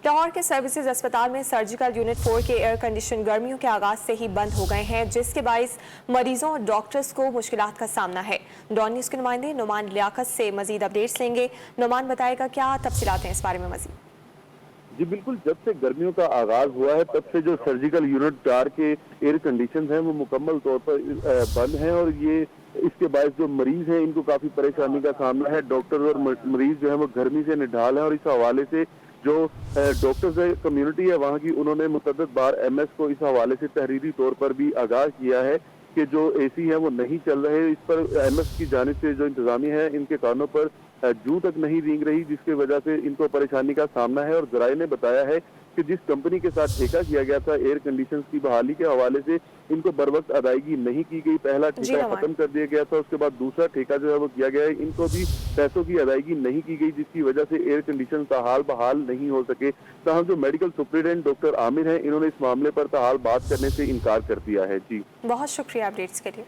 लाहौर के सर्विसेज अस्पताल में सर्जिकल यूनिट 4 के एयर कंडीशन गर्मियों के आगाज से ही बंद हो गए हैं, जिसके बाइस मरीजों और डॉक्टर्स को मुश्किलात का सामना है। डॉन न्यूज के नुमाइंदे नुमान लियाकत से मजीद अपडेट्स लेंगे। नुमान बताएगा क्या तफसीलात हैं इस बारे में मजीद। जी बिल्कुल, जब से गर्मियों का आगाज हुआ है तब से जो सर्जिकल यूनिट 4 के एयर कंडीशन हैं वो मुकम्मल तौर पर बंद हैं और ये इसके बायस जो मरीज हैं इनको काफी परेशानी का सामना है। डॉक्टर और मरीज जो है वो गर्मी से निढाल है और इस हवाले से जो डॉक्टर्स कम्युनिटी है वहाँ की, उन्होंने मुतअद्दिद बार एमएस को इस हवाले से तहरीरी तौर पर भी आगाह किया है कि जो एसी है वो नहीं चल रहे। इस पर एमएस की जानिब से जो इंतजामिया है इनके कानों पर जूं तक नहीं रेंग रही, जिसकी वजह से इनको परेशानी का सामना है। और जराये ने बताया है कि जिस कंपनी के साथ ठेका किया गया था एयर कंडीशंस की बहाली के हवाले से इनको बर वक्त अदायगी नहीं की गई। पहला ठेका खत्म कर दिया गया था, उसके बाद दूसरा ठेका जो है वो किया गया है, इनको भी पैसों की अदायगी नहीं की गई, जिसकी वजह से एयर कंडीशन ताहाल बहाल नहीं हो सके। ताहम जो मेडिकल सुपरिटेंडेंट डॉक्टर आमिर हैं, इन्होंने इस मामले पर ताहाल बात करने से इनकार कर दिया है। जी बहुत शुक्रिया अपडेट्स के लिए।